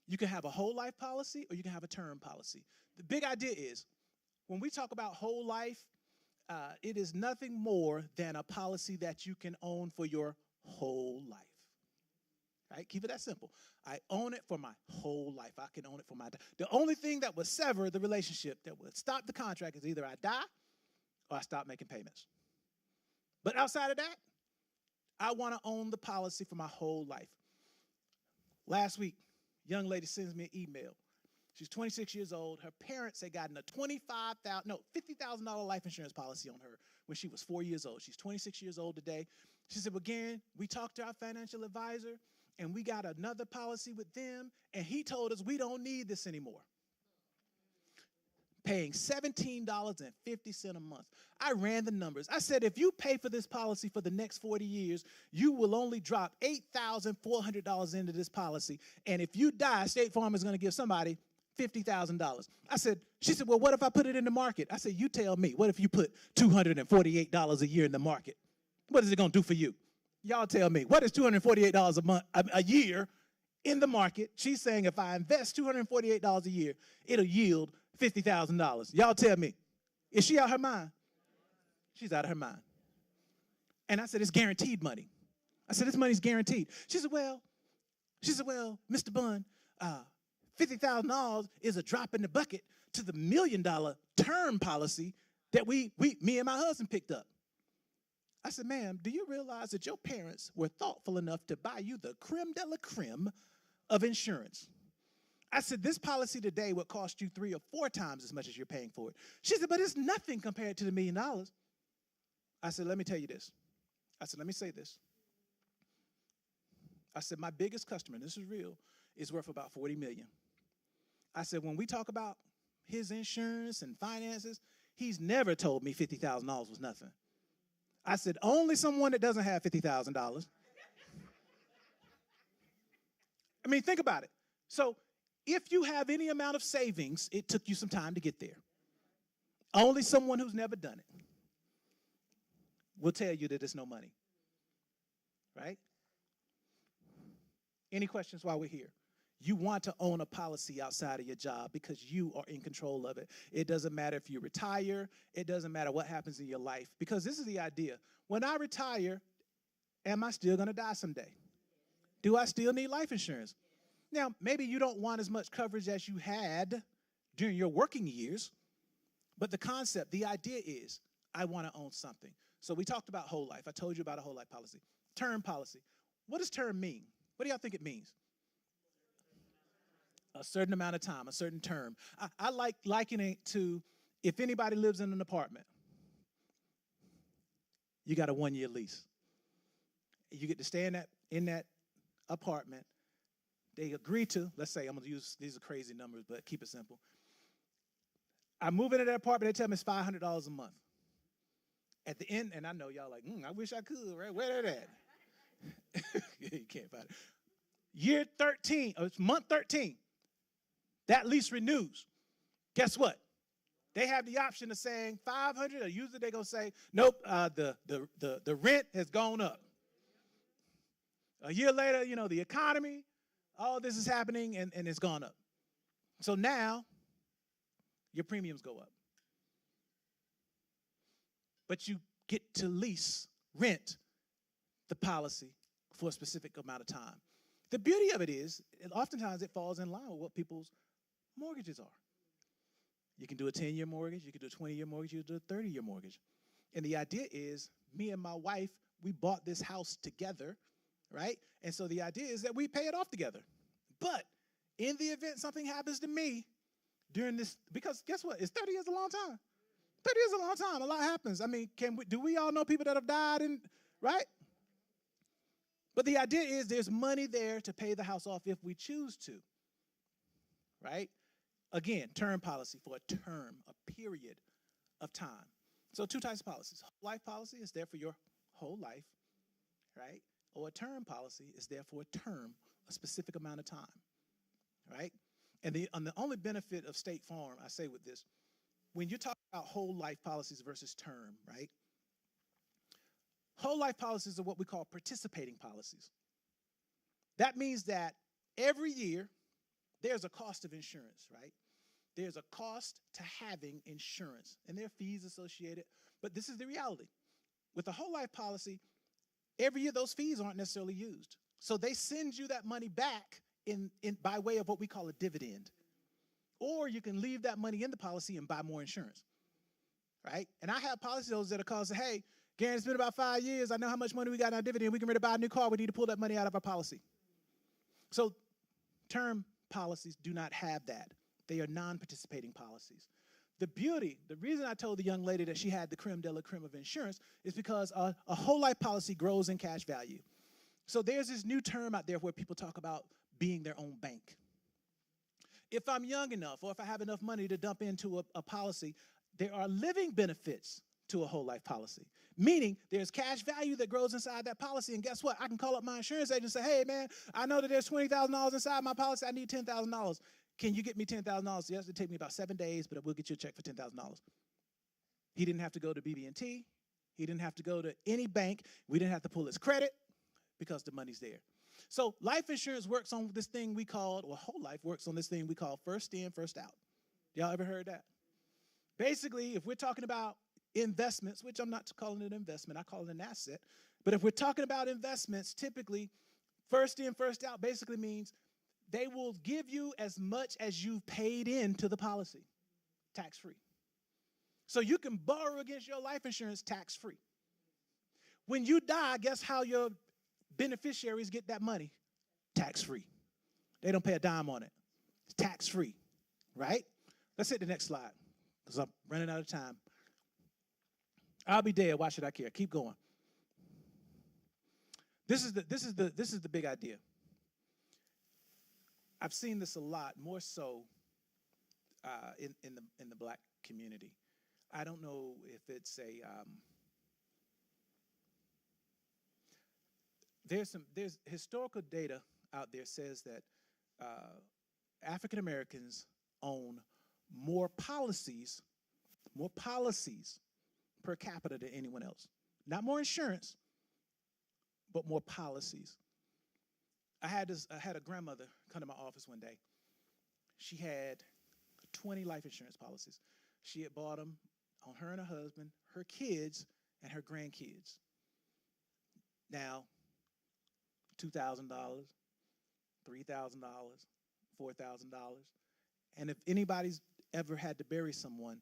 You can have a whole life policy or you can have a term policy. The big idea is when we talk about whole life, it is nothing more than a policy that you can own for your whole life. Right? Keep it that simple. I own it for my whole life. I can own it for my. The only thing that would sever the relationship, that would stop the contract, is either I die or I stop making payments. But outside of that, I want to own the policy for my whole life. Last week, young lady sends me an email. She's 26 years old. Her parents had gotten a $50,000 life insurance policy on her when she was 4 years old. She's 26 years old today. She said, well, again, we talked to our financial advisor, and we got another policy with them, and he told us we don't need this anymore. Paying $17.50 a month. I ran the numbers. I said, if you pay for this policy for the next 40 years, you will only drop $8,400 into this policy. And if you die, State Farm is going to give somebody $50,000. She said, well, what if I put it in the market? I said, you tell me. What if you put $248 a year in the market? What is it going to do for you? Y'all tell me. What is $248 a year in the market? She's saying if I invest $248 a year, it'll yield $50,000. Y'all tell me. Is she out of her mind? She's out of her mind. And I said, it's guaranteed money. I said, this money's guaranteed. She said, well, Mr. Bunn, $50,000 is a drop in the bucket to the $1 million term policy that me and my husband picked up. I said, ma'am, do you realize that your parents were thoughtful enough to buy you the creme de la creme of insurance? I said, this policy today would cost you 3 or 4 times as much as you're paying for it. She said, but it's nothing compared to the $1 million. I said, let me tell you this. I said, let me say this. I said, my biggest customer, and this is real, is worth about $40 million. I said, when we talk about his insurance and finances, he's never told me $50,000 was nothing. I said, only someone that doesn't have $50,000. I mean, think about it. So if you have any amount of savings, it took you some time to get there. Only someone who's never done it will tell you that it's no money, right? Any questions while we're here? You want to own a policy outside of your job because you are in control of it. It doesn't matter if you retire. It doesn't matter what happens in your life, because this is the idea. When I retire, am I still going to die someday? Do I still need life insurance? Now, maybe you don't want as much coverage as you had during your working years, but the concept, the idea is, I want to own something. So we talked about whole life. I told you about a whole life policy. Term policy. What does term mean? What do y'all think it means? A certain amount of time, a certain term. I like likening it to if anybody lives in an apartment, you got a 1-year lease. You get to stay in that apartment. They agree to, let's say, I'm going to use, these are crazy numbers, but keep it simple. I move into that apartment, they tell me it's $500 a month. At the end, and I know y'all like, I wish I could, right? Where they at? You can't find it. Year 13, or it's month 13, that lease renews. Guess what? They have the option of saying 500, or usually they're going to say, nope, the rent has gone up. A year later, the economy, all this is happening, and it's gone up. So now, your premiums go up. But you get to rent the policy for a specific amount of time. The beauty of it is, oftentimes it falls in line with what people's mortgages are. You can do a 10-year mortgage, you can do a 20-year mortgage, you can do a 30-year mortgage. And the idea is, me and my wife, we bought this house together, right? And so the idea is that we pay it off together. But in the event something happens to me during this, because guess what? It's 30 years a long time. 30 years a long time. A lot happens. I mean, do we all know people that have died, right? But the idea is there's money there to pay the house off if we choose to, right? Again, term policy for a term, a period of time. So 2 types of policies. Whole life policy is there for your whole life, right? Or a term policy is there for a term, a specific amount of time, right? And the only benefit of State Farm, I say with this, when you talk about whole life policies versus term, right? Whole life policies are what we call participating policies. That means that every year there's a cost of insurance, right? There's a cost to having insurance, and there are fees associated, but this is the reality. With a whole life policy, every year those fees aren't necessarily used. So they send you that money back in by way of what we call a dividend. Or you can leave that money in the policy and buy more insurance, right? And I have policyholders that are calling and say, hey, Garen, it's been about 5 years. I know how much money we got in our dividend. We can ready to buy a new car. We need to pull that money out of our policy. So term policies do not have that. They are non-participating policies. The reason I told the young lady that she had the creme de la creme of insurance is because a whole life policy grows in cash value. So there's this new term out there where people talk about being their own bank. If I'm young enough or if I have enough money to dump into a policy, there are living benefits to a whole life policy, meaning there's cash value that grows inside that policy. And guess what? I can call up my insurance agent and say, hey, man, I know that there's $20,000 inside my policy. I need $10,000. Can you get me $10,000? Yes, it'll take me about 7 days, but we'll get you a check for $10,000. He didn't have to go to BB&T. He didn't have to go to any bank. We didn't have to pull his credit because the money's there. So life insurance works on this thing we call, or whole life works on this thing we call first in, first out. Y'all ever heard that? Basically, if we're talking about investments, which I'm not calling it an investment, I call it an asset. But if we're talking about investments, typically first in, first out basically means they will give you as much as you've paid into the policy, tax-free. So you can borrow against your life insurance tax-free. When you die, guess how your beneficiaries get that money? Tax-free. They don't pay a dime on it. It's tax-free, right? Let's hit the next slide because I'm running out of time. I'll be dead. Why should I care? Keep going. This is the big idea. I've seen this a lot, more so in the black community. I don't know if it's there's historical data out there says that African Americans own more policies per capita than anyone else. Not more insurance, but more policies. I had a grandmother come to my office one day. She had 20 life insurance policies. She had bought them on her and her husband, her kids, and her grandkids. Now, $2,000, $3,000, $4,000. And if anybody's ever had to bury someone,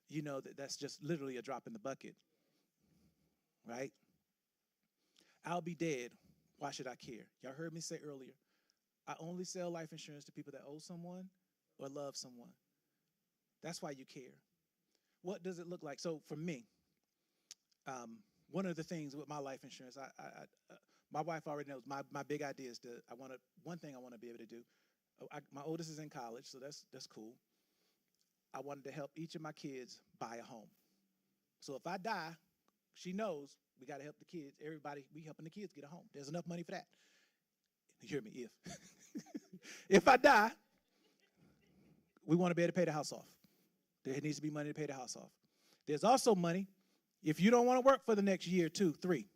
you know that's just literally a drop in the bucket, right? I'll be dead. Why should I care? Y'all heard me say earlier, I only sell life insurance to people that owe someone or love someone. That's why you care. What does it look like? So for me, one of the things with my life insurance, my wife already knows my big idea is one thing I want to be able to do. My oldest is in college, so that's cool. I wanted to help each of my kids buy a home. So if I die, she knows we got to help the kids. Everybody, we helping the kids get a home. There's enough money for that. You hear me? If I die, we want to be able to pay the house off. There needs to be money to pay the house off. There's also money if you don't want to work for the next year, 2, 3.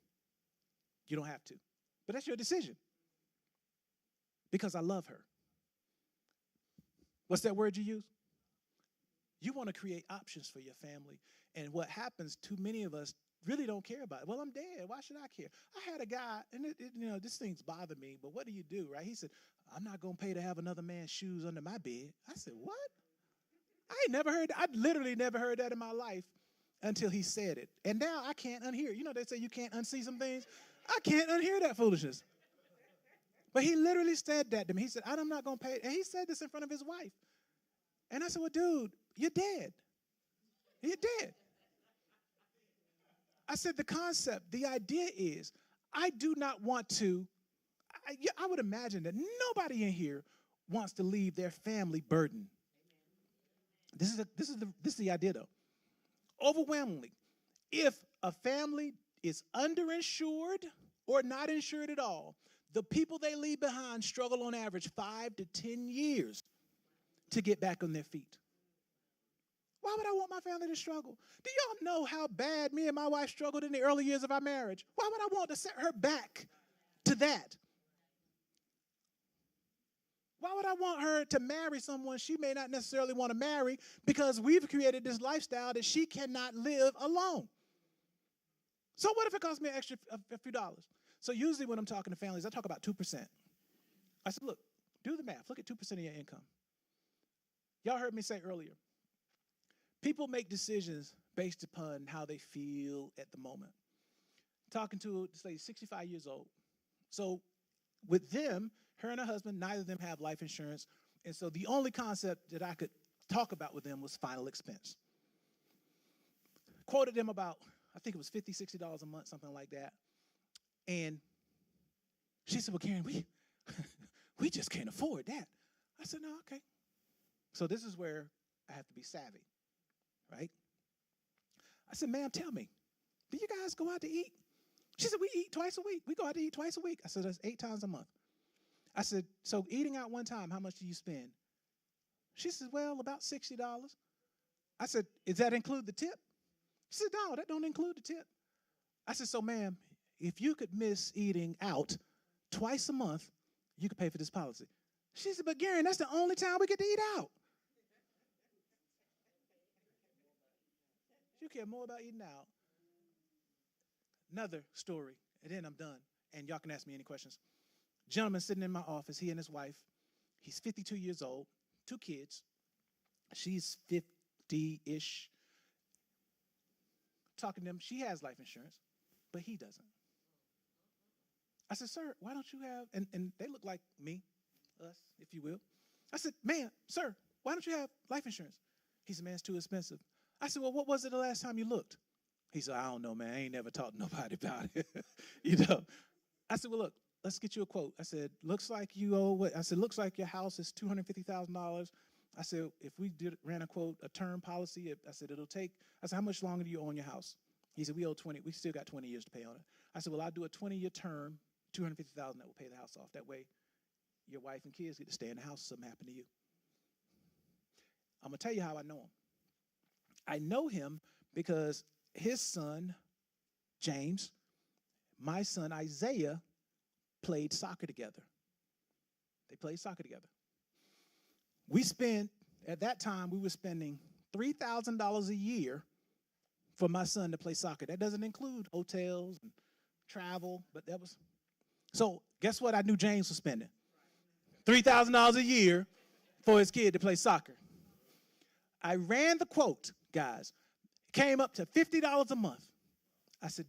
You don't have to. But that's your decision. Because I love her. What's that word you use? You want to create options for your family. And what happens, too many of us really don't care about it. Well, I'm dead. Why should I care? I had a guy, and this thing's bothered me, but what do you do, right? He said, I'm not going to pay to have another man's shoes under my bed. I said, what? I literally never heard that in my life until he said it. And now I can't unhear. You know, they say you can't unsee some things. I can't unhear that foolishness. But he literally said that to me. He said, I'm not going to pay. And he said this in front of his wife. And I said, well, dude, you're dead. You're dead. I said, the concept, the idea is, I do not want to, I would imagine that nobody in here wants to leave their family burdened. This is the idea, though. Overwhelmingly, if a family is underinsured or not insured at all, the people they leave behind struggle on average 5 to 10 years to get back on their feet. Why would I want my family to struggle? Do y'all know how bad me and my wife struggled in the early years of our marriage? Why would I want to set her back to that? Why would I want her to marry someone she may not necessarily want to marry because we've created this lifestyle that she cannot live alone? So what if it costs me an extra a few dollars? So usually when I'm talking to families, I talk about 2%. I said, look, do the math. Look at 2% of your income. Y'all heard me say earlier, people make decisions based upon how they feel at the moment. Talking to, say, 65 years old. So with them, her and her husband, neither of them have life insurance. And so the only concept that I could talk about with them was final expense. Quoted them about, I think it was $50, $60 a month, something like that. And she said, well, Karen, we just can't afford that. I said, no, okay. So this is where I have to be savvy, right? I said, ma'am, tell me, do you guys go out to eat? She said, we eat twice a week. We go out to eat twice a week. I said, that's 8 times a month. I said, so eating out one time, how much do you spend? She said, well, about $60. I said, does that include the tip? She said, no, that don't include the tip. I said, so ma'am, if you could miss eating out twice a month, you could pay for this policy. She said, but Garen, that's the only time we get to eat out. You care more about eating out. Another story, and then I'm done. And y'all can ask me any questions. Gentleman sitting in my office, he and his wife. He's 52 years old, 2 kids. She's 50-ish. Talking to him, she has life insurance, but he doesn't. I said, sir, why don't you have, and they look like me, us, if you will. I said, man, sir, why don't you have life insurance? He said, man, it's too expensive. I said, well, what was it the last time you looked? He said, I don't know, man. I ain't never talked to nobody about it. I said, well, look, let's get you a quote. I said, looks like you owe what? I said, looks like your house is $250,000. I said, if we ran a quote, a term policy, I said, it'll take, I said, how much longer do you own your house? He said, we owe 20, we still got 20 years to pay on it. I said, well, I'll do a 20-year term, $250,000 that will pay the house off. That way, your wife and kids get to stay in the house if something happened to you. I'm going to tell you how I know him. I know him because his son, James, my son, Isaiah, played soccer together. They played soccer together. At that time, we were spending $3,000 a year for my son to play soccer. That doesn't include hotels and travel, but that was. So guess what I knew James was spending? $3,000 a year for his kid to play soccer. I ran the quote, guys. It came up to $50 a month. I said,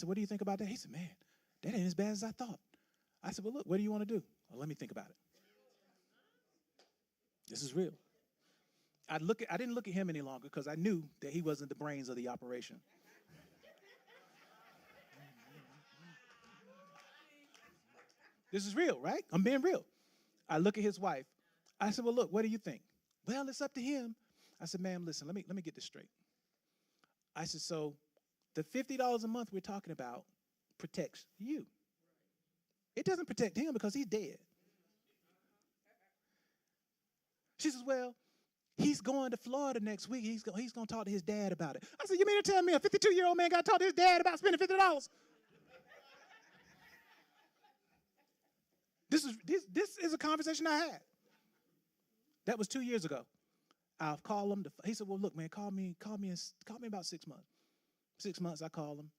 what do you think about that? He said, man, that ain't as bad as I thought. I said, well, look, what do you want to do? Well, let me think about it. This is real. I didn't look at him any longer because I knew that he wasn't the brains of the operation. This is real, right? I'm being real. I look at his wife. I said, well, look, what do you think? Well, it's up to him. I said, ma'am, listen, let me get this straight. I said, so the $50 a month we're talking about protects you. It doesn't protect him because he's dead. She says, well, he's going to Florida next week. He's going to talk to his dad about it. I said, you mean to tell me a 52-year-old man got to talk to his dad about spending $50? This is a conversation I had. That was 2 years ago. I'll call him. He said, well, look, man, call me in about 6 months. 6 months, I call him.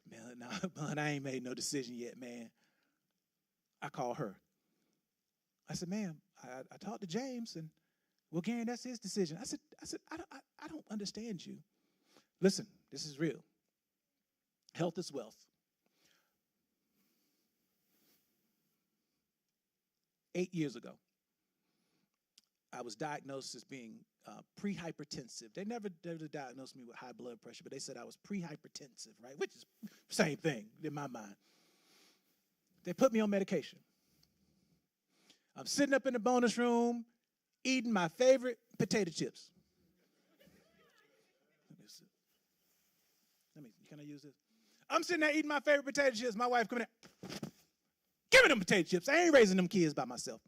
Man, no, I ain't made no decision yet, man. I call her. I said, ma'am, I talked to James, and well, Gary, that's his decision. I said, I don't understand you. Listen, this is real. Health is wealth. 8 years ago, I was diagnosed as being pre-hypertensive. They never diagnosed me with high blood pressure, but they said I was pre-hypertensive, right? Which is the same thing in my mind. They put me on medication. I'm sitting up in the bonus room eating my favorite potato chips. Can I use this? I'm sitting there eating my favorite potato chips. My wife coming in, give me them potato chips. I ain't raising them kids by myself.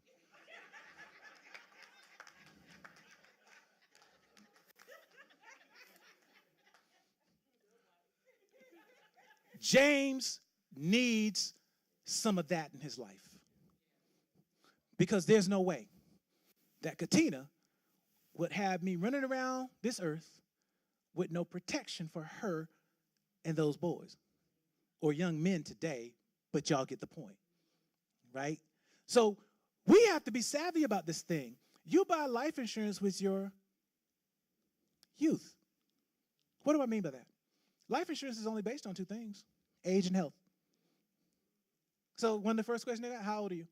James needs some of that in his life. Because there's no way that Katina would have me running around this earth with no protection for her and those boys or young men today, but y'all get the point, right? So we have to be savvy about this thing. You buy life insurance with your youth. What do I mean by that? Life insurance is only based on two things, age and health. So one of the first questions they got, how old are you?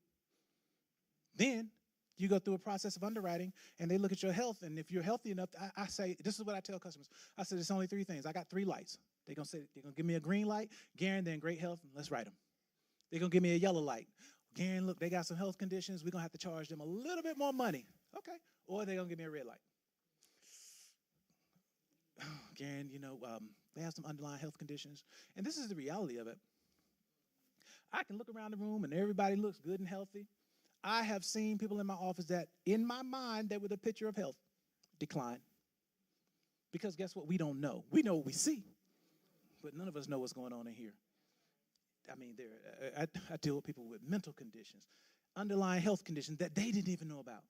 Then you go through a process of underwriting, and they look at your health, and if you're healthy enough, I say, this is what I tell customers. I said, it's only three things. I got three lights. They're going to give me a green light, Garen, they're in great health, and let's write them. They're going to give me a yellow light. Garen, look, they got some health conditions. We're going to have to charge them a little bit more money. Okay. Or they're going to give me a red light. Garen, they have some underlying health conditions. And this is the reality of it. I can look around the room, and everybody looks good and healthy. I have seen people in my office that, in my mind, that with a picture of health, decline. Because guess what? We don't know. We know what we see, but none of us know what's going on in here. I mean, I deal with people with mental conditions, underlying health conditions that they didn't even know about.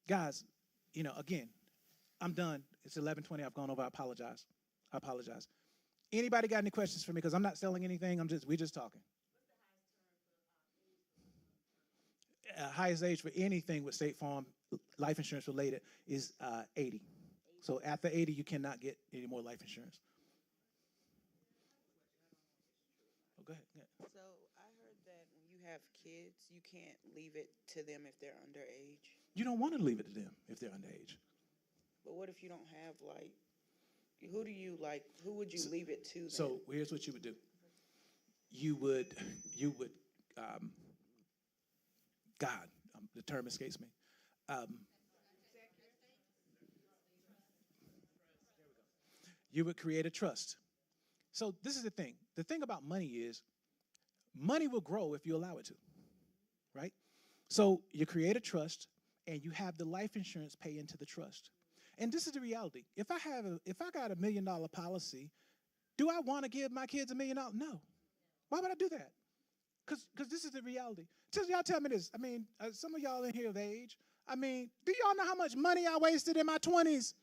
Guys, again, I'm done. It's 11:20. I've gone over. I apologize. Anybody got any questions for me? Because I'm not selling anything. We're just talking. Highest age for anything with State Farm life insurance related is 80. So after 80, you cannot get any more life insurance. go ahead. Go ahead. So I heard that when you have kids, you can't leave it to them if they're underage. You don't want to leave it to them if they're underage. But what if you don't have who would you leave it to then? So here's what you would do. You would, God, the term escapes me. You would create a trust. So this is the thing. The thing about money is money will grow if you allow it to, right? So you create a trust and you have the life insurance pay into the trust. And this is the reality. If I got $1 million policy, do I want to give my kids $1 million? No. Why would I do that? Because this is the reality. Y'all tell me this. I mean, some of y'all in here of age. I mean, do y'all know how much money I wasted in my 20s,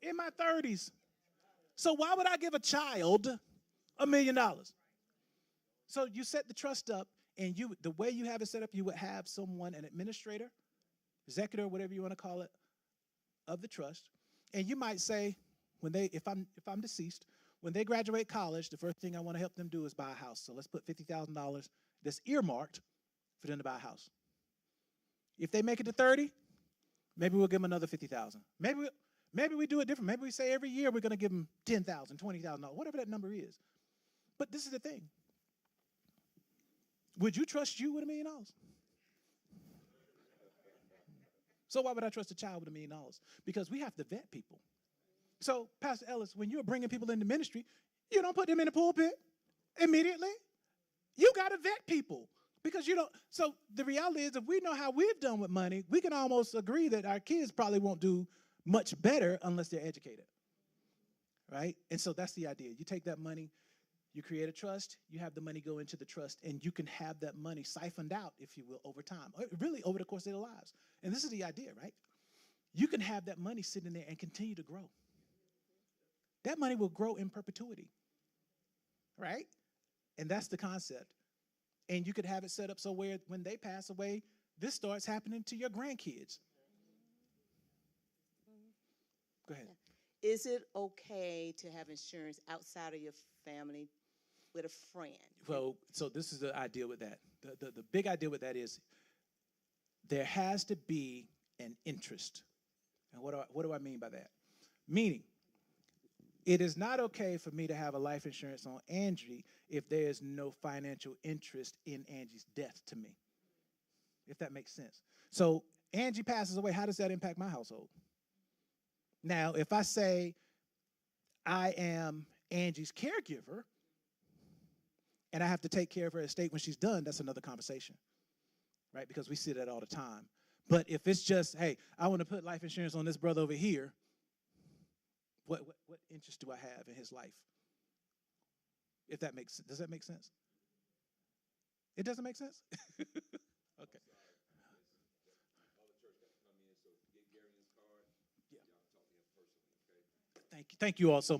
in my 30s? So why would I give a child $1 million? So you set the trust up, and the way you have it set up, you would have someone, an administrator, executor, whatever you want to call it, of the trust. And you might say, if I'm deceased, when they graduate college, the first thing I want to help them do is buy a house. So let's put $50,000 that's earmarked for them to buy a house. If they make it to 30, maybe we'll give them another $50,000. Maybe we do it different. Maybe we say every year we're going to give them $10,000, $20,000, whatever that number is. But this is the thing. Would you trust you with $1 million? So why would I trust a child with $1 million? Because we have to vet people. So, Pastor Ellis, when you're bringing people into ministry, you don't put them in the pulpit immediately. You got to vet people because you don't. So the reality is, if we know how we've done with money, we can almost agree that our kids probably won't do much better unless they're educated, right? And so that's the idea. You take that money, you create a trust, you have the money go into the trust, and you can have that money siphoned out, if you will, over time, really over the course of their lives. And this is the idea, right? You can have that money sitting there and continue to grow. That money will grow in perpetuity, right? And that's the concept. And you could have it set up so where when they pass away, this starts happening to your grandkids. Go ahead. Is it okay to have insurance outside of your family with a friend? Well, so this is the idea with that. The big idea with that is there has to be an interest. And what do I mean by that? Meaning, it is not okay for me to have a life insurance on Angie if there is no financial interest in Angie's death to me, if that makes sense. So Angie passes away, how does that impact my household? Now, if I say I am Angie's caregiver and I have to take care of her estate when she's done, that's another conversation, right? Because we see that all the time. But if it's just, hey, I want to put life insurance on this brother over here, what interest do I have in his life? If that makes, does that make sense? It doesn't make sense? Okay. Yeah. Thank you all so much.